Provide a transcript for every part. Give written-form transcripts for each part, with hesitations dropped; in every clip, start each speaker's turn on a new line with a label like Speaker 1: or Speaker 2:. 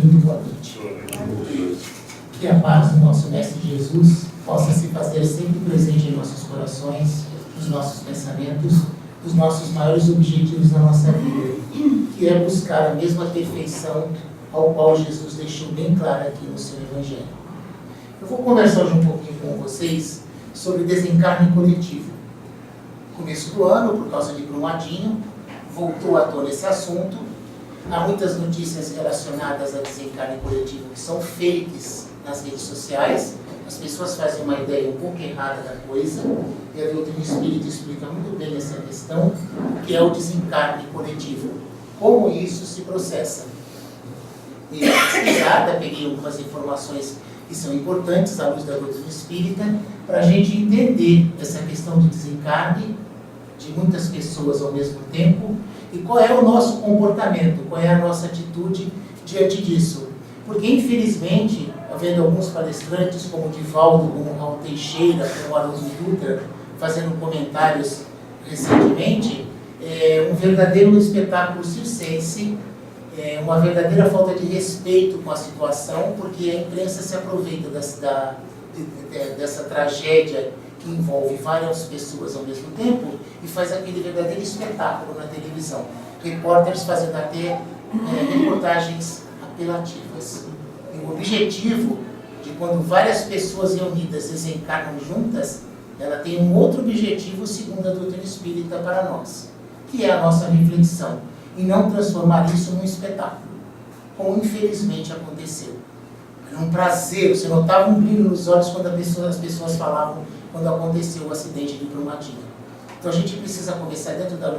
Speaker 1: muito boa noite. Que a paz do nosso Mestre Jesus possa se fazer sempre presente em nossos corações, nos nossos pensamentos, nos nossos maiores objetivos na nossa vida, que é buscar a mesma perfeição ao qual Jesus deixou bem claro aqui no seu Evangelho. Eu vou conversar hoje um pouquinho com vocês sobre desencarne coletivo. Começo do ano, por causa de Brumadinho, voltou à tona esse assunto. Há muitas notícias relacionadas a desencarne coletivo que são fakes nas redes sociais. As pessoas fazem uma ideia um pouco errada da coisa, e a doutrina espírita explica muito bem essa questão, que é o desencarne coletivo. Como isso se processa? E pesquisada, peguei algumas informações que são importantes à luz da doutrina espírita, para a gente entender essa questão de desencarne de muitas pessoas ao mesmo tempo, e qual é o nosso comportamento, qual é a nossa atitude diante disso. Porque, infelizmente, havendo alguns palestrantes, como o Divaldo, como o Raul Teixeira, como o Haroldo Dutra, fazendo comentários recentemente, um verdadeiro espetáculo circense, uma verdadeira falta de respeito com a situação, porque a imprensa se aproveita dessa tragédia que envolve várias pessoas ao mesmo tempo e faz aquele verdadeiro espetáculo na televisão. Repórteres fazendo até reportagens apelativas. E o objetivo de quando várias pessoas reunidas desencarnam juntas, ela tem um outro objetivo segundo a doutrina espírita para nós, que é a nossa reflexão, e não transformar isso num espetáculo, como infelizmente aconteceu. Era um prazer, você notava um brilho nos olhos quando as pessoas falavam quando aconteceu o acidente de Brumadinho. Então a gente precisa começar dentro da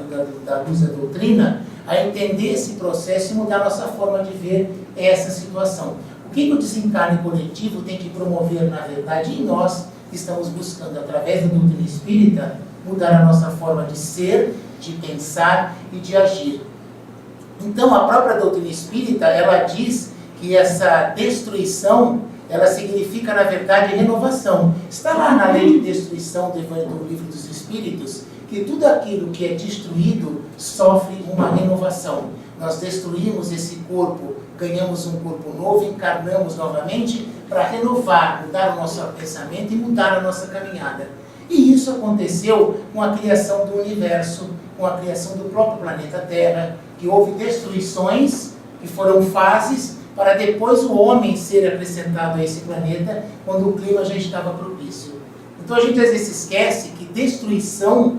Speaker 1: luz da doutrina a entender esse processo e mudar a nossa forma de ver essa situação. O que o desencarne coletivo tem que promover, na verdade, em nós que estamos buscando, através da doutrina espírita, mudar a nossa forma de ser, de pensar e de agir. Então a própria doutrina espírita, ela diz que essa destruição, ela significa, na verdade, renovação. Está lá na lei de destruição do Livro dos Espíritos, que tudo aquilo que é destruído sofre uma renovação. Nós destruímos esse corpo, ganhamos um corpo novo, encarnamos novamente para renovar, mudar o nosso pensamento e mudar a nossa caminhada. E isso aconteceu com a criação do universo, com a criação do próprio planeta Terra, que houve destruições, que foram fases, para depois o homem ser acrescentado a esse planeta, quando o clima já estava propício. Então a gente às vezes esquece que destruição,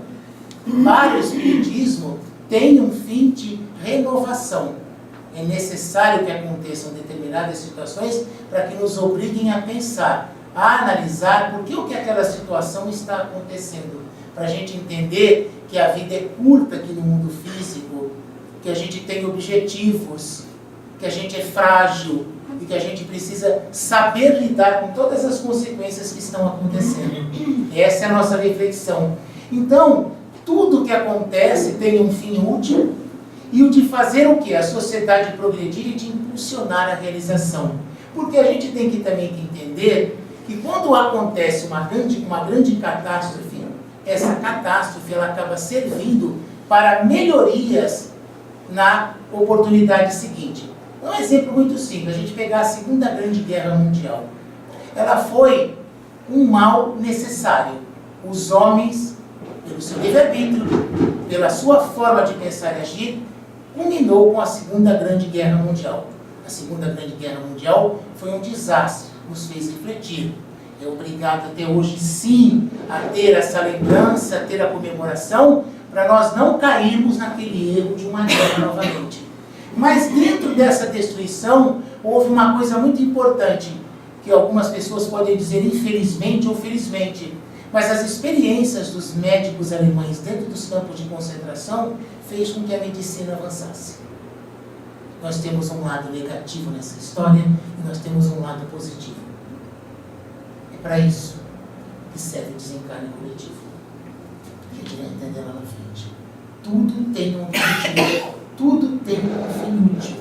Speaker 1: para o Espiritismo, tem um fim de renovação. É necessário que aconteçam determinadas situações para que nos obriguem a pensar, a analisar por que o que aquela situação está acontecendo. Para a gente entender que a vida é curta aqui no mundo físico, que a gente tem objetivos, que a gente é frágil e que a gente precisa saber lidar com todas as consequências que estão acontecendo. Essa é a nossa reflexão. Então, tudo que acontece tem um fim útil, e o de fazer o quê? A sociedade progredir e de impulsionar a realização. Porque a gente tem que também entender que quando acontece uma grande catástrofe, essa catástrofe ela acaba servindo para melhorias na oportunidade seguinte. Um exemplo muito simples, a gente pegar a Segunda Grande Guerra Mundial. Ela foi um mal necessário. Os homens, pelo seu livre-arbítrio, pela sua forma de pensar e agir, culminou com a Segunda Grande Guerra Mundial. A Segunda Grande Guerra Mundial foi um desastre, nos fez refletir. É obrigado até hoje, sim, a ter essa lembrança, a ter a comemoração, para nós não cairmos naquele erro de uma guerra novamente. Mas dentro dessa destruição, houve uma coisa muito importante, que algumas pessoas podem dizer infelizmente ou felizmente, mas as experiências dos médicos alemães dentro dos campos de concentração fez com que a medicina avançasse. Nós temos um lado negativo nessa história e nós temos um lado positivo. É para isso que serve o desencarne coletivo. A gente vai entender lá na frente. Tudo tem um objetivo, tudo tem um fim útil,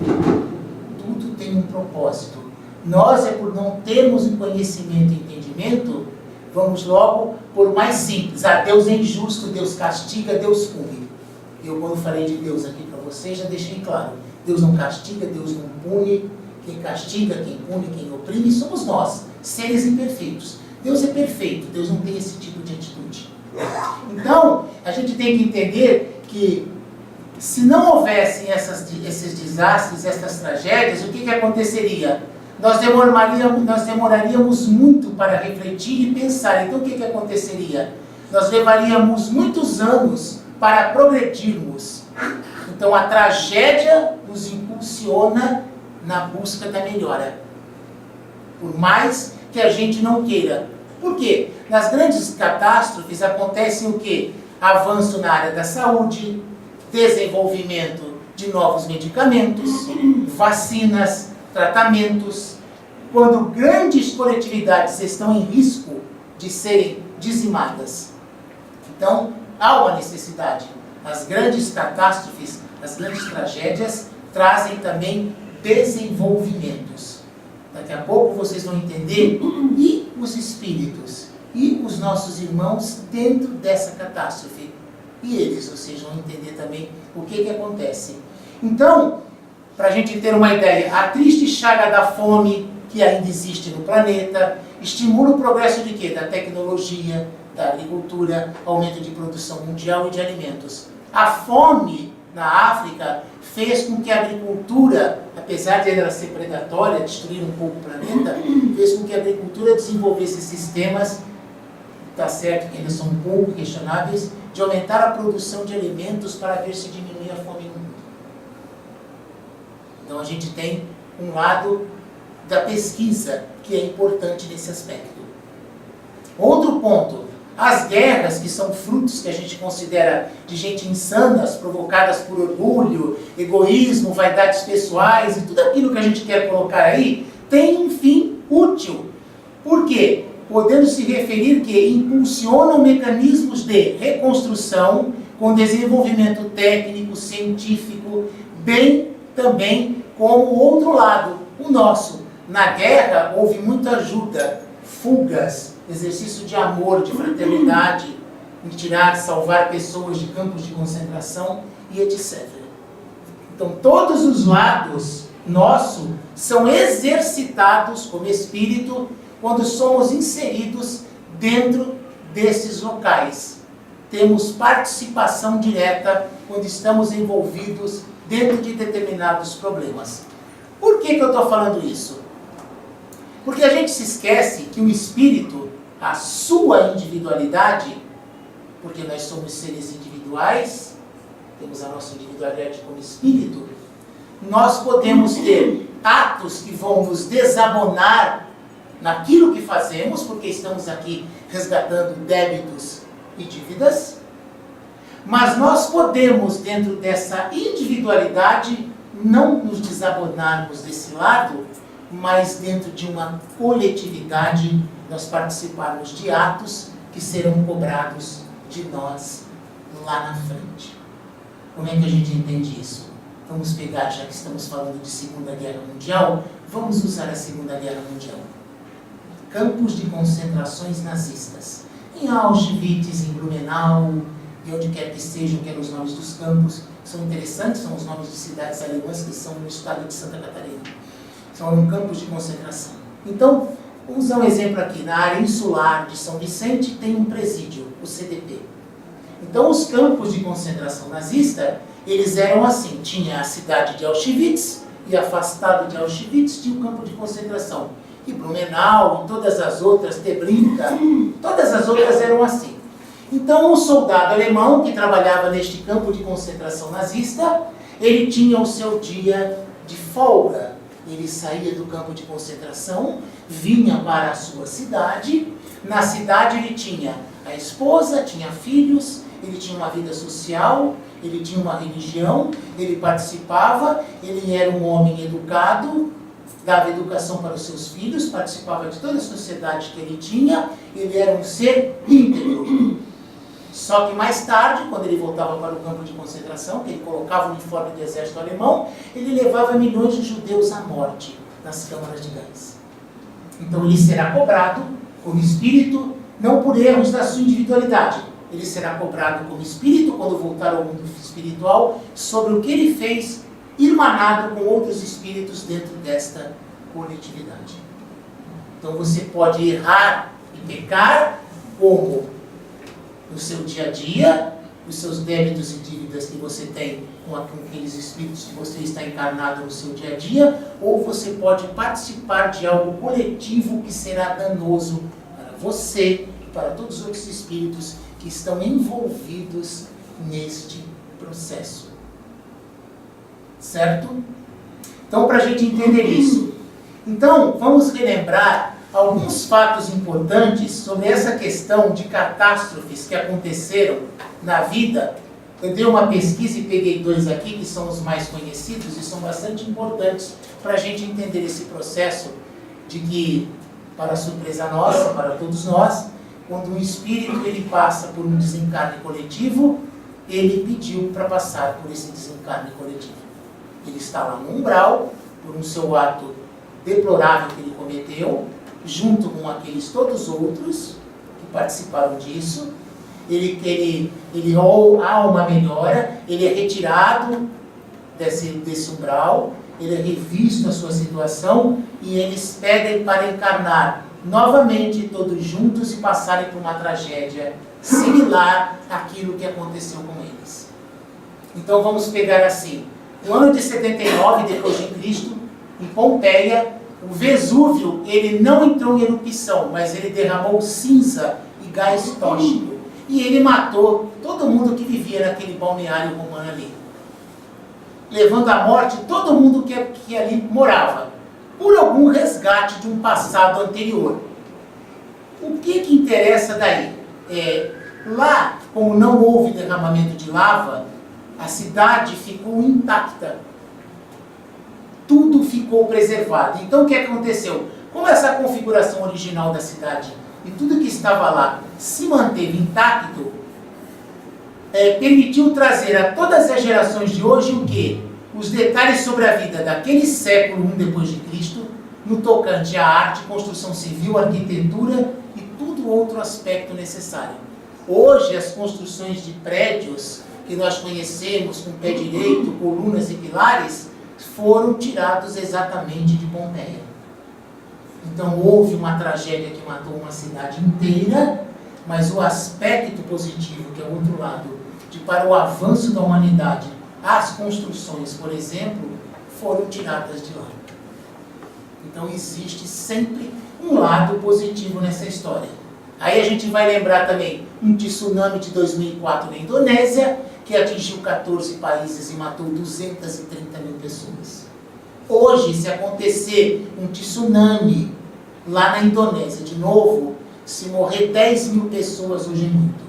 Speaker 1: tudo tem um propósito. Nós, por não termos o conhecimento e entendimento, vamos logo por mais simples. Deus é injusto, Deus castiga, Deus pune. Eu, quando falei de Deus aqui para vocês, já deixei claro. Deus não castiga, Deus não pune, Quem castiga, quem pune, quem oprime, somos nós, seres imperfeitos. Deus é perfeito, Deus não tem esse tipo de atitude. Então, a gente tem que entender que se não houvessem esses desastres, essas tragédias, o que aconteceria? Nós demoraríamos muito para refletir e pensar. Então, o que aconteceria? Nós levaríamos muitos anos para progredirmos. Então, a tragédia nos impulsiona na busca da melhora. Por mais que a gente não queira. Por quê? Nas grandes catástrofes acontecem o quê? Avanço na área da saúde, desenvolvimento de novos medicamentos, vacinas, tratamentos. Quando grandes coletividades estão em risco de serem dizimadas. Então, há uma necessidade. As grandes catástrofes, as grandes tragédias, trazem também desenvolvimentos. Daqui a pouco vocês vão entender. E os espíritos, e os nossos irmãos dentro dessa catástrofe. E eles, vocês vão entender também o que acontece. Então, para a gente ter uma ideia, a triste chaga da fome que ainda existe no planeta estimula o progresso de quê? Da tecnologia, da agricultura, aumento de produção mundial e de alimentos. A fome na África fez com que a agricultura, apesar de ela ser predatória, destruir um pouco o planeta, fez com que a agricultura desenvolvesse sistemas, está certo que ainda são um pouco questionáveis, de aumentar a produção de alimentos para ver se diminui a fome no mundo. Então a gente tem um lado da pesquisa que é importante nesse aspecto. Outro ponto, as guerras, que são frutos que a gente considera de gente insanas, provocadas por orgulho, egoísmo, vaidades pessoais e tudo aquilo que a gente quer colocar aí, tem um fim útil. Por quê? Podendo se referir que impulsionam mecanismos de reconstrução com desenvolvimento técnico, científico, bem também como o outro lado, o nosso. Na guerra houve muita ajuda, fugas, exercício de amor, de fraternidade, em tirar, salvar pessoas de campos de concentração e etc. Então todos os lados nossos são exercitados como espírito quando somos inseridos dentro desses locais. Temos participação direta quando estamos envolvidos dentro de determinados problemas. Por que eu estou falando isso? Porque a gente se esquece que o espírito, a sua individualidade, porque nós somos seres individuais, temos a nossa individualidade como espírito, nós podemos ter atos que vão nos desabonar naquilo que fazemos, porque estamos aqui resgatando débitos e dívidas, mas nós podemos, dentro dessa individualidade, não nos desabonarmos desse lado, mas dentro de uma coletividade, nós participarmos de atos que serão cobrados de nós lá na frente. Como é que a gente entende isso? Vamos pegar, já que estamos falando de Segunda Guerra Mundial, vamos usar a Segunda Guerra Mundial. Campos de concentrações nazistas. Em Auschwitz, em Blumenau, de onde quer que sejam, que eram os nomes dos campos, são interessantes, são os nomes de cidades alemãs que são no estado de Santa Catarina. São campos de concentração. Então, vamos dar um exemplo aqui. Na área insular de São Vicente tem um presídio, o CDP. Então, os campos de concentração nazista, eles eram assim. Tinha a cidade de Auschwitz, e afastado de Auschwitz tinha um campo de concentração. E Blumenau, e todas as outras, Treblinka, todas as outras eram assim. Então, um soldado alemão que trabalhava neste campo de concentração nazista, ele tinha o seu dia de folga. Ele saía do campo de concentração, vinha para a sua cidade. Na cidade ele tinha a esposa, tinha filhos, ele tinha uma vida social, ele tinha uma religião, ele participava, ele era um homem educado, dava educação para os seus filhos, participava de toda a sociedade que ele tinha, ele era um ser íntegro. Só que mais tarde, quando ele voltava para o campo de concentração, que ele colocava o uniforme do exército alemão, ele levava milhões de judeus à morte nas câmaras de gás. Então ele será cobrado como espírito, não por erros da sua individualidade. Ele será cobrado como espírito, quando voltar ao mundo espiritual, sobre o que ele fez irmanado com outros espíritos dentro desta coletividade. Então você pode errar e pecar como no seu dia a dia, os seus débitos e dívidas que você tem com aqueles espíritos que você está encarnado no seu dia a dia, ou você pode participar de algo coletivo que será danoso para você e para todos os outros espíritos que estão envolvidos neste processo. Certo? Então, para a gente entender isso. Então, vamos relembrar alguns fatos importantes sobre essa questão de catástrofes que aconteceram na vida. Eu dei uma pesquisa e peguei 2 aqui, que são os mais conhecidos e são bastante importantes para a gente entender esse processo de que, para surpresa nossa, para todos nós, quando um espírito ele passa por um desencarne coletivo, ele pediu para passar por esse desencarne coletivo. Ele está lá no umbral, por um seu ato deplorável que ele cometeu, junto com aqueles todos outros que participaram disso. Há uma melhora, ele é retirado desse umbral, ele é revisto a sua situação e eles pedem para encarnar novamente todos juntos e passarem por uma tragédia similar àquilo que aconteceu com eles. Então vamos pegar assim, no ano de 79 depois de Cristo, em Pompeia, o Vesúvio, ele não entrou em erupção, mas ele derramou cinza e gás tóxico. E ele matou todo mundo que vivia naquele balneário romano ali, levando à morte todo mundo que ali morava, por algum resgate de um passado anterior. O que interessa daí? Lá, como não houve derramamento de lava, a cidade ficou intacta. Tudo ficou preservado. Então o que aconteceu? Como essa configuração original da cidade e tudo que estava lá se manteve intacto, permitiu trazer a todas as gerações de hoje o quê? Os detalhes sobre a vida daquele século I depois de Cristo, no tocante à arte, construção civil, arquitetura e todo outro aspecto necessário. Hoje as construções de prédios que nós conhecemos com pé direito, colunas e pilares, foram tirados exatamente de Pompeia. Então houve uma tragédia que matou uma cidade inteira, mas o aspecto positivo, que é o outro lado, de para o avanço da humanidade, as construções, por exemplo, foram tiradas de lá. Então existe sempre um lado positivo nessa história. Aí a gente vai lembrar também um tsunami de 2004 na Indonésia, que atingiu 14 países e matou 230 mil pessoas. Hoje, se acontecer um tsunami lá na Indonésia, de novo, se morrer 10 mil pessoas hoje é muito.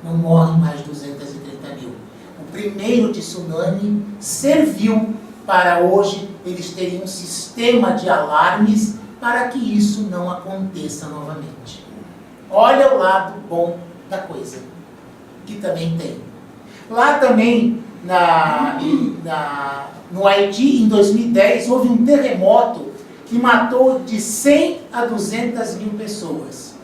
Speaker 1: Não morrem mais 230 mil. O primeiro tsunami serviu para hoje eles terem um sistema de alarmes para que isso não aconteça novamente. Olha o lado bom da coisa, que também tem. Lá também, no Haiti, em 2010, houve um terremoto que matou de 100 a 200 mil pessoas.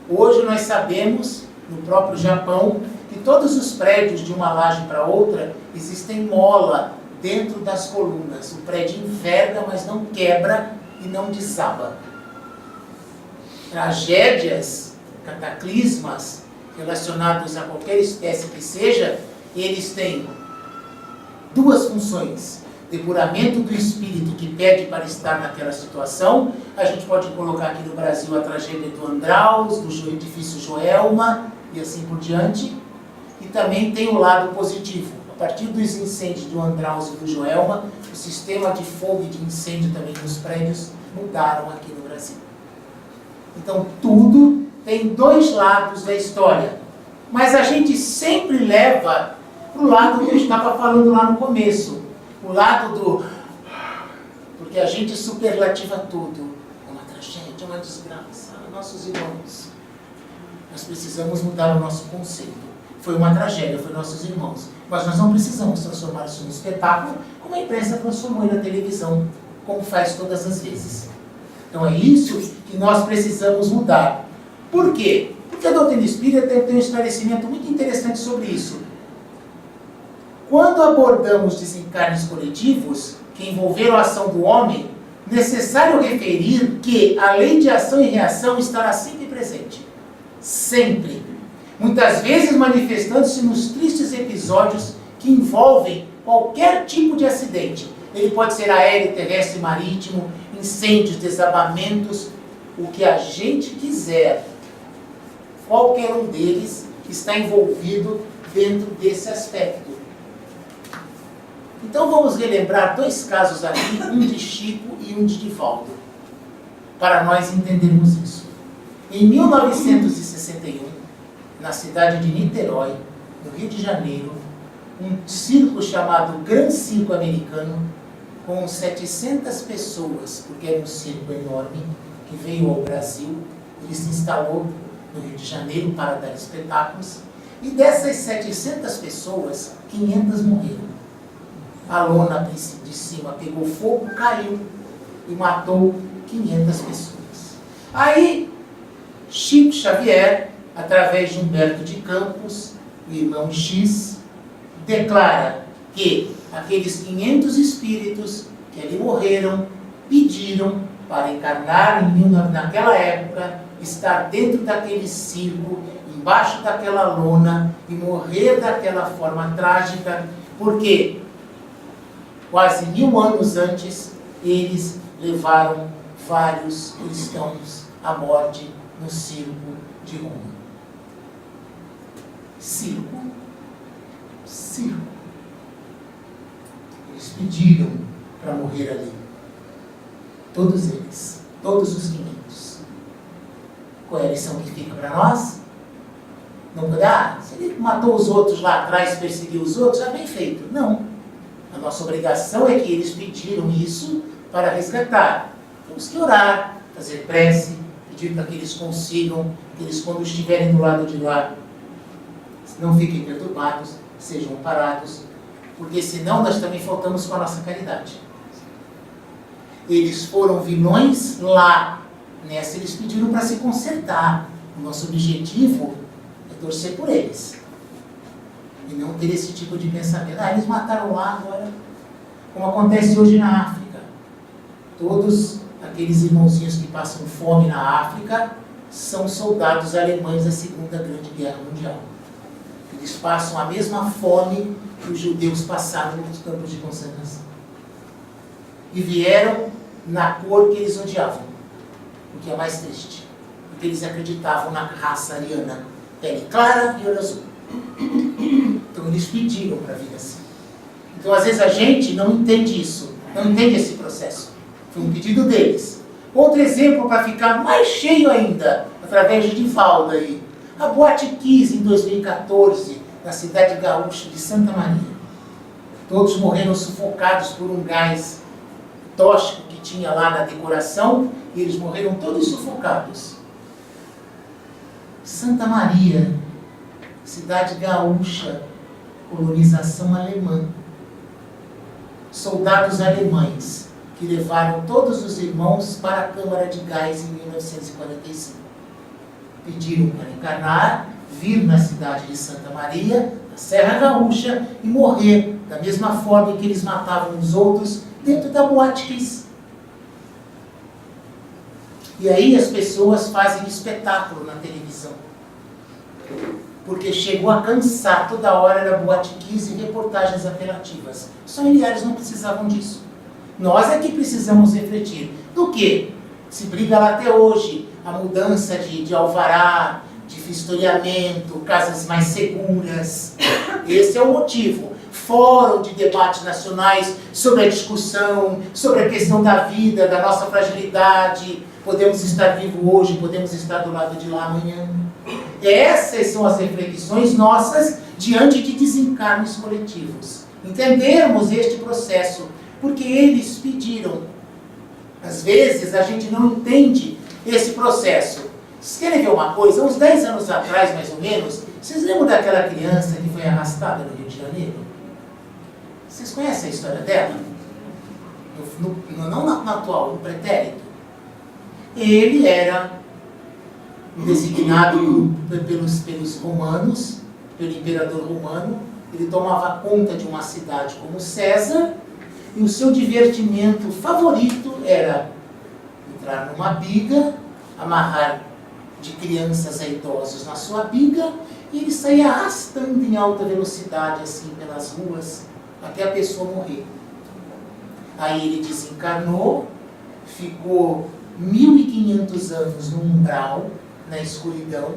Speaker 1: Hoje nós sabemos, no próprio Japão, que todos os prédios de uma laje para outra, existem mola dentro das colunas. O prédio enverga, mas não quebra e não desaba. Tragédias, cataclismas relacionados a qualquer espécie que seja, eles têm 2 funções: depuramento do espírito que pede para estar naquela situação. A gente pode colocar aqui no Brasil a tragédia do Andraus, do edifício Joelma e assim por diante. E também tem o lado positivo. A partir dos incêndios do Andraus e do Joelma, o sistema de fogo e de incêndio também nos prédios mudaram aqui no Brasil. Então tudo tem 2 lados da história. Mas a gente sempre leva para o lado que eu estava falando lá no começo. O lado do... Porque a gente superlativa tudo. É uma tragédia, é uma desgraça. Nossos irmãos. Nós precisamos mudar o nosso conceito. Foi uma tragédia, foi nossos irmãos. Mas nós não precisamos transformar isso num espetáculo, como a imprensa transformou na televisão, como faz todas as vezes. Então é isso que nós precisamos mudar. Por quê? Porque a doutrina espírita tem um esclarecimento muito interessante sobre isso. quando abordamos desencarnes coletivos que envolveram a ação do homem, necessário referir que a lei de ação e reação estará sempre presente. Sempre. Muitas vezes manifestando-se nos tristes episódios que envolvem qualquer tipo de acidente. Ele pode ser aéreo, terrestre, marítimo, incêndios, desabamentos, o que a gente quiser. Qualquer um deles está envolvido dentro desse aspecto. Então vamos relembrar dois casos aqui, um de Chico e um de Divaldo, para nós entendermos isso. Em 1961, na cidade de Niterói, no Rio de Janeiro, um circo chamado Gran Circo Americano, com 700 pessoas, porque era um circo enorme, que veio ao Brasil. Ele se instalou no Rio de Janeiro para dar espetáculos, e dessas 700 pessoas, 500 morreram. A lona de cima pegou fogo, caiu e matou 500 pessoas. Aí, Chico Xavier, através de Humberto de Campos, o irmão X, declara que aqueles 500 espíritos que ali morreram pediram para encarnar naquela época, estar dentro daquele circo, embaixo daquela lona e morrer daquela forma trágica, porque quase 1000 anos antes eles levaram vários cristãos à morte no circo de Roma. Circo. Eles pediram para morrer ali. Todos eles. Todos os 500. Qual é a lição que fica para nós? Não pode, se ele matou os outros lá atrás, perseguiu os outros, já bem feito. Não. A nossa obrigação é que eles pediram isso para resgatar. Temos que orar, fazer prece, pedir para que eles consigam, que eles, quando estiverem do lado de lá, não fiquem perturbados, sejam parados, porque senão nós também faltamos com a nossa caridade. Eles foram vilões lá, nessa eles pediram para se consertar. O nosso objetivo é torcer por eles. E não ter esse tipo de pensamento. Eles mataram lá agora, como acontece hoje na África. Todos aqueles irmãozinhos que passam fome na África são soldados alemães da Segunda Grande Guerra Mundial. Eles passam a mesma fome que os judeus passaram nos campos de concentração. E vieram na cor que eles odiavam, o que é mais triste. Porque eles acreditavam na raça ariana, pele clara e olho azul. Então eles pediram para vir assim. Então às vezes a gente não entende isso, não entende esse processo. Foi um pedido deles. Outro exemplo para ficar mais cheio ainda, através de Divaldo aí. A Boate Kiss em 2014, na cidade gaúcha de Santa Maria. Todos morreram sufocados por um gás tóxico que tinha lá na decoração, e eles morreram todos sufocados. Santa Maria, cidade gaúcha, colonização alemã. Soldados alemães que levaram todos os irmãos para a Câmara de Gás em 1945. Pediram para encarnar, vir na cidade de Santa Maria, na Serra Gaúcha, e morrer da mesma forma em que eles matavam os outros dentro da Boate Kiss. E aí as pessoas fazem espetáculo na televisão. Porque chegou a cansar, toda hora era Boate Kiss e reportagens apelativas. Os familiares não precisavam disso. Nós é que precisamos refletir. Do que? Se briga lá até hoje, a mudança de alvará, de vistoriamento, casas mais seguras. Esse é o motivo. Fórum de debates nacionais sobre a discussão, sobre a questão da vida, da nossa fragilidade. Podemos estar vivos hoje, podemos estar do lado de lá amanhã. Essas são as reflexões nossas diante de desencarnes coletivos. Entendermos este processo, porque eles pediram. Às vezes a gente não entende esse processo. Vocês querem ver uma coisa? Uns 10 anos atrás, mais ou menos, vocês lembram daquela criança que foi arrastada no Rio de Janeiro? Vocês conhecem a história dela? Não no atual, no pretérito. Ele era designado pelos romanos, pelo imperador romano, Ele tomava conta de uma cidade como César, e o seu divertimento favorito era entrar numa biga, amarrar de crianças a idosos na sua biga, e ele saía arrastando em alta velocidade, assim, pelas ruas, até a pessoa morrer. Aí ele desencarnou, ficou 1500 anos no umbral, na escuridão.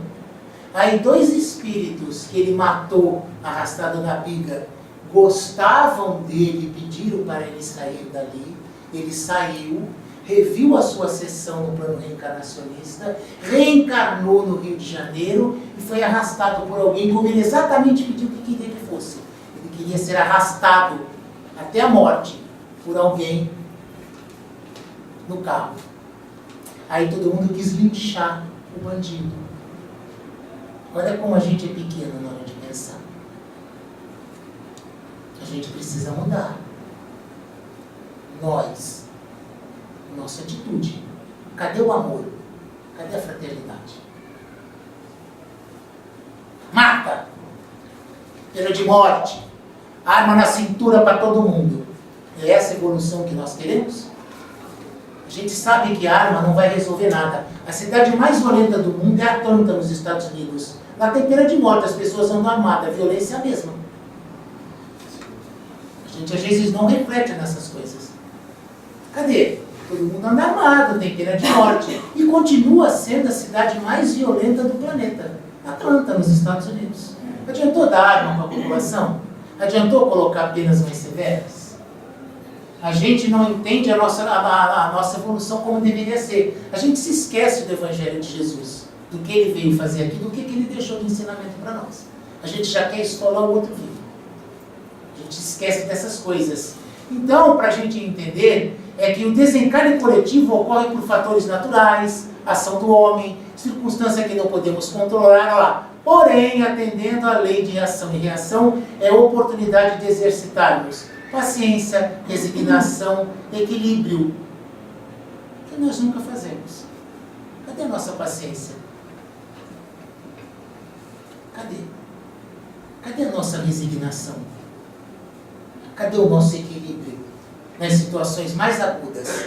Speaker 1: Aí 2 espíritos que ele matou arrastado na biga gostavam dele e pediram para ele sair dali. Ele saiu, reviu a sua sessão no plano reencarnacionista, reencarnou no Rio de Janeiro e foi arrastado por alguém, como ele exatamente pediu que queria que fosse. Ele queria ser arrastado até a morte por alguém no carro. Aí todo mundo quis linchar o bandido. Olha como a gente é pequeno na hora de pensar. A gente precisa mudar. Nós, nossa atitude. Cadê o amor? Cadê a fraternidade? Mata! Pena de morte. Arma na cintura para todo mundo. É essa a evolução que nós queremos? A gente sabe que a arma não vai resolver nada. A cidade mais violenta do mundo é Atlanta, nos Estados Unidos. Lá tem pena de morte, as pessoas andam armadas, a violência é a mesma. A gente às vezes não reflete nessas coisas. Cadê? Todo mundo anda armado, tem pena de morte. E continua sendo a cidade mais violenta do planeta. Atlanta, nos Estados Unidos. Adiantou dar arma para a população? Adiantou colocar penas mais severas? A gente não entende a nossa evolução como deveria ser. A gente se esquece do Evangelho de Jesus, do que ele veio fazer aqui, do que ele deixou de ensinamento para nós. A gente já quer esfolar o outro vivo. A gente esquece dessas coisas. Então, para a gente entender, é que o desencarne coletivo ocorre por fatores naturais, ação do homem, circunstância que não podemos controlar lá. Porém, atendendo à lei de ação e reação, é a oportunidade de exercitarmos paciência, resignação, equilíbrio. Que nós nunca fazemos. Cadê a nossa paciência? Cadê? Cadê a nossa resignação? Cadê o nosso equilíbrio nas situações mais agudas?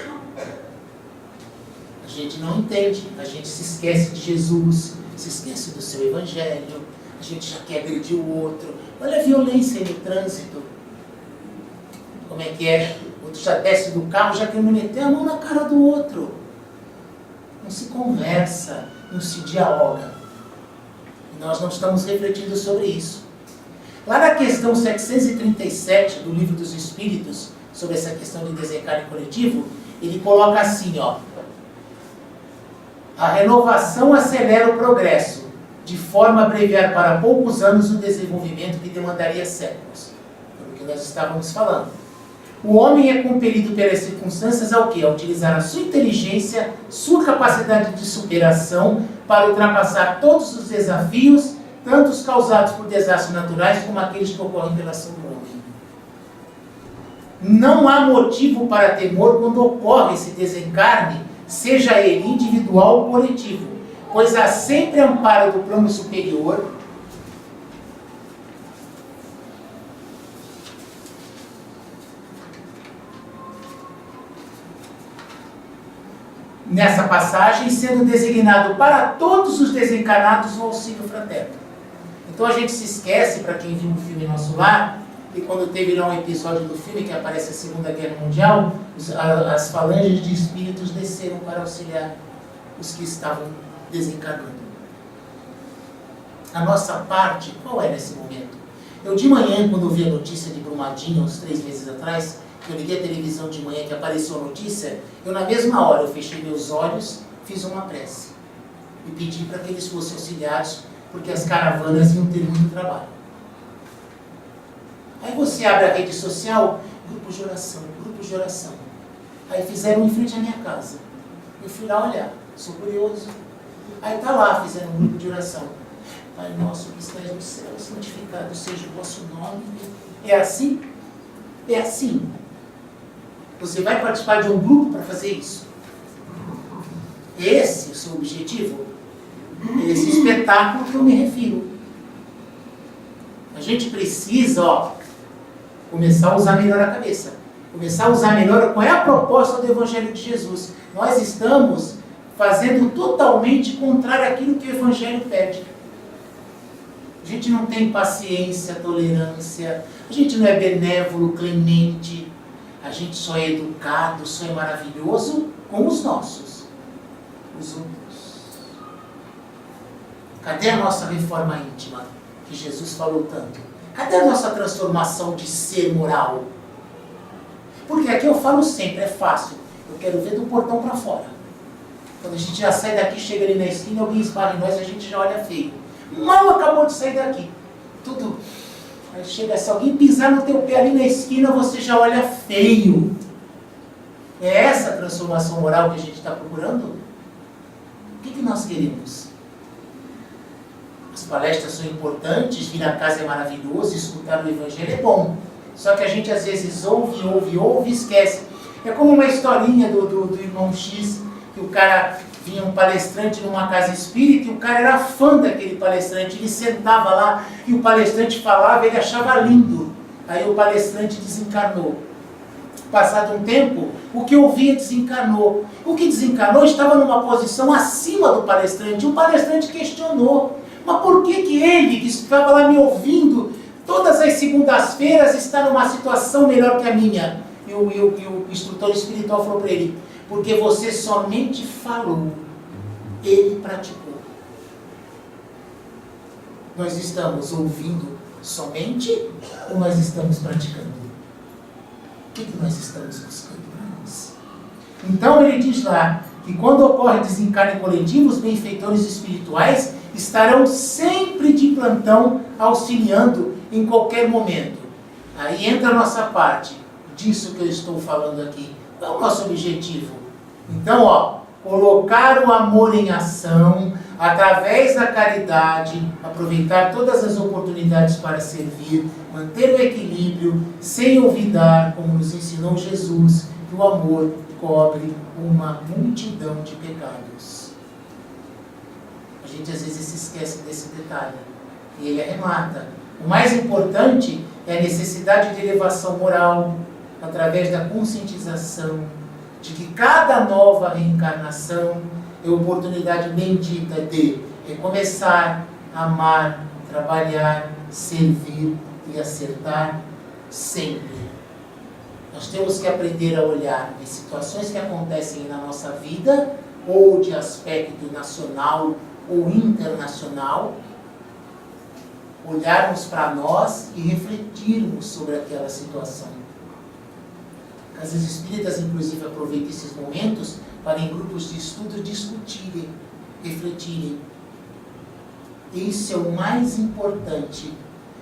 Speaker 1: A gente não entende, a gente se esquece de Jesus, se esquece do seu Evangelho, a gente já quer agredir o outro. Olha a violência no trânsito. Como é que é? O outro já desce do carro, já quer meter a mão na cara do outro. Não se conversa, não se dialoga. E nós não estamos refletindo sobre isso. Lá na questão 737 do Livro dos Espíritos, sobre essa questão de desencarne coletivo, ele coloca assim, ó: a renovação acelera o progresso, de forma a abreviar para poucos anos o desenvolvimento que demandaria séculos. É o que nós estávamos falando. O homem é compelido pelas circunstâncias ao quê? A utilizar a sua inteligência, sua capacidade de superação para ultrapassar todos os desafios, tanto os causados por desastres naturais como aqueles que ocorrem pela ação do homem. Não há motivo para temor quando ocorre esse desencarne, seja ele individual ou coletivo, pois há sempre amparo do plano superior, nessa passagem, sendo designado para todos os desencarnados o auxílio fraterno. Então a gente se esquece, para quem viu o filme Nosso Lar, que quando teve lá um episódio do filme que aparece a Segunda Guerra Mundial, as falanges de espíritos desceram para auxiliar os que estavam desencarnando. A nossa parte, qual é nesse momento? Eu de manhã, quando eu vi a notícia de Brumadinho, uns 3 meses atrás, eu liguei a televisão de manhã que apareceu a notícia, eu na mesma hora eu fechei meus olhos, fiz uma prece e pedi para que eles fossem auxiliados, porque as caravanas iam ter muito trabalho. Aí você abre a rede social, grupos de oração, grupos de oração. Aí fizeram em frente à minha casa. Eu fui lá olhar, sou curioso. Aí está lá, fizeram um grupo de oração. Pai nosso que estás no céu, santificado seja o vosso nome. É assim? É assim. Você vai participar de um grupo para fazer isso? Esse é o seu objetivo? É esse espetáculo que eu me refiro. A gente precisa, começar a usar melhor a cabeça. Começar a usar melhor qual é a proposta do Evangelho de Jesus. Nós estamos fazendo totalmente contrário àquilo que o Evangelho pede. A gente não tem paciência, tolerância, a gente não é benévolo, clemente, a gente só é educado, só é maravilhoso com os nossos, os outros. Cadê a nossa reforma íntima, que Jesus falou tanto? Cadê a nossa transformação de ser moral? Porque aqui eu falo sempre, é fácil, eu quero ver do portão para fora. Quando a gente já sai daqui, chega ali na esquina, alguém esbarra em nós, a gente já olha feio. Mal acabou de sair daqui. Tudo. Aí chega, se alguém pisar no teu pé ali na esquina, você já olha feio. É essa a transformação moral que a gente está procurando? O que nós queremos? As palestras são importantes, vir a casa é maravilhoso, escutar o Evangelho é bom. Só que a gente às vezes ouve e esquece. É como uma historinha do irmão X, que o cara vinha um palestrante numa casa espírita e o cara era fã daquele palestrante. Ele sentava lá e o palestrante falava, ele achava lindo. Aí o palestrante desencarnou. Passado um tempo, o que ouvia desencarnou. O que desencarnou estava numa posição acima do palestrante. O palestrante questionou. Mas por que ele, que estava lá me ouvindo, todas as segundas-feiras está numa situação melhor que a minha? E o instrutor espiritual falou para ele, porque você somente falou, ele praticou. Nós estamos ouvindo somente ou nós estamos praticando? O que nós estamos buscando para nós? Então ele diz lá, que quando ocorre desencarne coletivo, os benfeitores espirituais estarão sempre de plantão, auxiliando em qualquer momento. Aí entra a nossa parte, disso que eu estou falando aqui. Qual é o nosso objetivo? Então, colocar o amor em ação, através da caridade, aproveitar todas as oportunidades para servir, manter o equilíbrio, sem olvidar, como nos ensinou Jesus, que o amor cobre uma multidão de pecados. A gente às vezes se esquece desse detalhe. E ele arremata. O mais importante é a necessidade de elevação moral, através da conscientização de que cada nova reencarnação é oportunidade bendita de recomeçar, amar, trabalhar, servir e acertar sempre. Nós temos que aprender a olhar as situações que acontecem na nossa vida, ou de aspecto nacional ou internacional, olharmos para nós e refletirmos sobre aquela situação. As espíritas, inclusive, aproveitam esses momentos para, em grupos de estudo, discutirem, refletirem. Esse é o mais importante.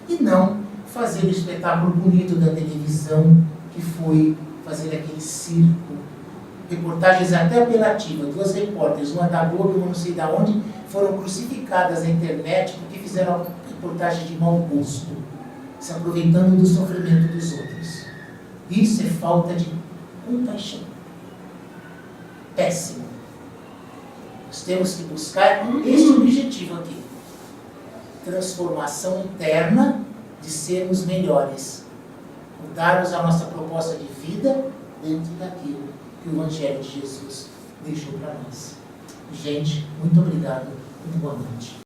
Speaker 1: E não fazer o espetáculo bonito da televisão, que foi fazer aquele circo. Reportagens até apelativas. 2 repórteres, uma da Globo e uma não sei de onde, foram crucificadas na internet porque fizeram reportagem de mau gosto, se aproveitando do sofrimento dos outros. Isso é falta de compaixão. Péssimo. Nós temos que buscar esse objetivo aqui. Transformação interna de sermos melhores. Mudarmos a nossa proposta de vida dentro daquilo que o Evangelho de Jesus deixou para nós. Gente, muito obrigado. Muito boa noite.